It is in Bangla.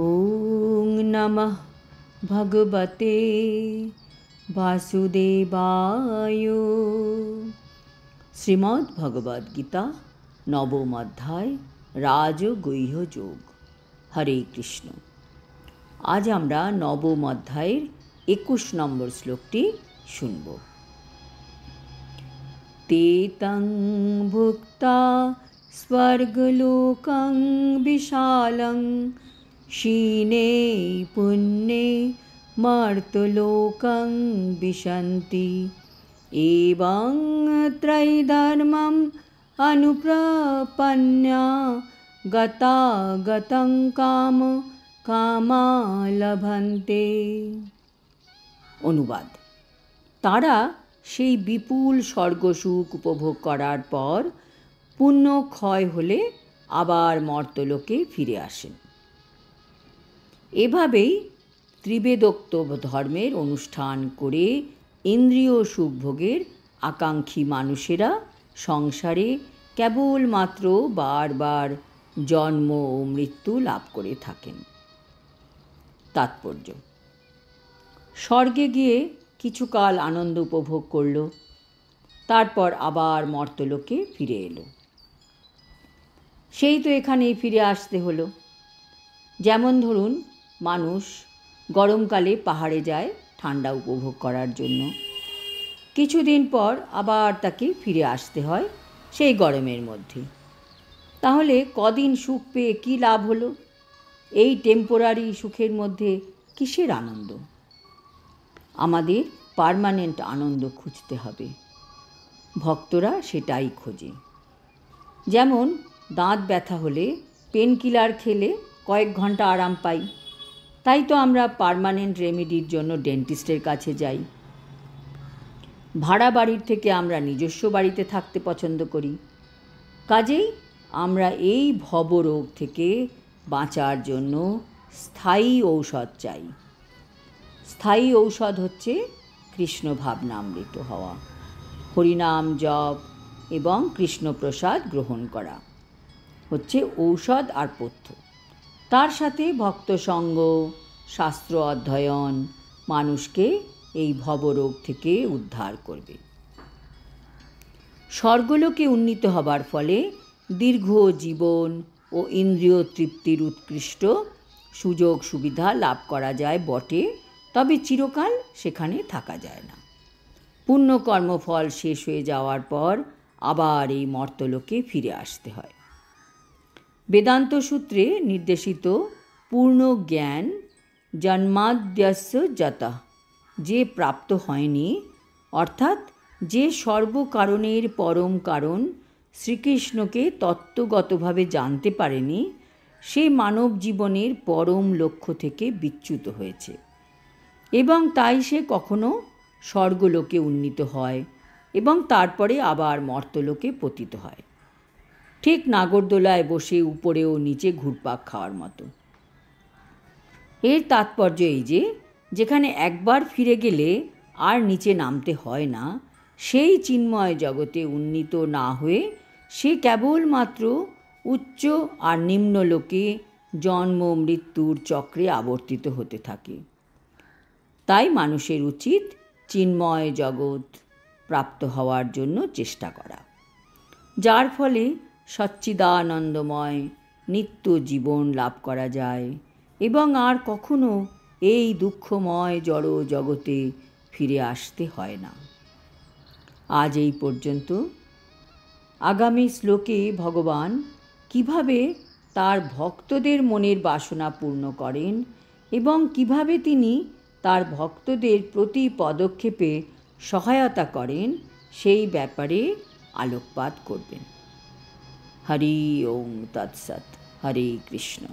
ওং নমঃ ভগবতে বাসুদেবায়। শ্রীমদ্ ভগবদ গীতা নবম অধ্যায় রাজগুহ্য যোগ। হরে কৃষ্ণ। আজ আমরা নবম অধ্যায়ের 21 নম্বর শ্লোকটি শুনব। ते तं भुक्ता स्वर्गलोकं विशालं क्षीणे पुण्ये मर्त्यलोकं विशन्ति एवं त्रैधर्मम् अनुप्रपन्ना गतागतं कामा लभन्ते। অনুবাদ: তারা সেই বিপুল স্বর্গসুখ উপভোগ করার পর পুণ্য ক্ষয় হলে আবার মর্ত্যলোকে ফিরে আসেন। এভাবেই ত্রিবেদোক্ত ধর্মের অনুষ্ঠান করে ইন্দ্রিয় সুখভোগের আকাঙ্ক্ষী মানুষেরা সংসারে কেবলমাত্র বারবার জন্ম ও মৃত্যু লাভ করে থাকেন। তাৎপর্য: স্বর্গে গিয়ে কিছুকাল আনন্দ উপভোগ করল, তারপর আবার মর্ত্যলোকে ফিরে এলো। সেই তো এখানেই ফিরে আসতে হলো। যেমন ধরুন, মানুষ গরমকালে পাহাড়ে যায় ঠান্ডা উপভোগ করার জন্য। কিছুদিন পর আবার তাকে ফিরে আসতে হয় সেই গরমের মধ্যে। তাহলে কদিন সুখ পেয়ে কী লাভ হলো? এই টেম্পোরারি সুখের মধ্যে কিসের আনন্দ? আমাদের পার্মানেন্ট আনন্দ খুঁজতে হবে। ভক্তরা সেটাই খোঁজে। যেমন দাঁত ব্যথা হলে পেনকিলার খেলে কয়েক ঘন্টা আরাম পাই, তাই তো আমরা পার্মানেন্ট রেমেডির জন্য ডেন্টিস্টের কাছে যাই। ভাড়া বাড়ির থেকে আমরা নিজস্ব বাড়িতে থাকতে পছন্দ করি। কাজেই আমরা এই ভবরোগ থেকে বাঁচার জন্য স্থায়ী ঔষধ চাই। স্থায়ী ঔষধ হচ্ছে কৃষ্ণ ভাবনামৃত হওয়া, হরিনাম জপ এবং কৃষ্ণপ্রসাদ গ্রহণ করা হচ্ছে ঔষধ আর পথ্য। তার সাথে ভক্তসঙ্গ, শাস্ত্র অধ্যয়ন মানুষকে এই ভবরোগ থেকে উদ্ধার করবে। স্বর্গলোকে উন্নীত হবার ফলে দীর্ঘ জীবন ও ইন্দ্রিয় তৃপ্তির উৎকৃষ্ট সুযোগ সুবিধা লাভ করা যায় বটে, তবে চিরকাল সেখানে থাকা যায় না। পুণ্যকর্মফল শেষ হয়ে যাওয়ার পর আবার এই মর্ত্যলোকে ফিরে আসতে হয়। বেদান্ত সূত্রে নির্দেশিত পূর্ণ জ্ঞান জন্মাদ্যস্য যতঃ, যে প্রাপ্ত হয়নি, অর্থাৎ যে সর্বকারণের পরম কারণ শ্রীকৃষ্ণকে তত্ত্বগতভাবে জানতে পারেনি, সে মানব জীবনের পরম লক্ষ্য থেকে বিচ্যুত হয়েছে এবং তাই সে কখনো স্বর্গলোকে উন্নীত হয় এবং তারপরে আবার মর্ত্যলোকে পতিত হয়। ঠিক নাগরদোলায় বসে উপরে ও নিচে ঘুরপাক খাওয়ার মতো। এর তাৎপর্য এই যে, যেখানে একবার ফিরে গেলে আর নিচে নামতে হয় না, সেই চিন্ময় জগতে উন্নীত না হয়ে সে কেবলমাত্র উচ্চ আর নিম্নলোকে জন্ম মৃত্যুর চক্রে আবর্তিত হতে থাকে। তাই মানুষের উচিত চিন্ময় জগৎ প্রাপ্ত হওয়ার জন্য চেষ্টা করা, যার ফলে সচ্চিদানন্দময় নিত্য জীবন লাভ করা যায় এবং আর কখনো এই দুঃখময় জড় জগতে ফিরে আসতে হয় না। আজ এই পর্যন্ত। আগামী শ্লোকে ভগবান কিভাবে তার ভক্তদের মনের বাসনা পূর্ণ করেন এবং কিভাবে তিনি তার ভক্তদের প্রতি পদক্ষেপে সহায়তা করেন সেই ব্যাপারে আলোকপাত করবেন। হরি ওম তৎসৎ। হরে কৃষ্ণ।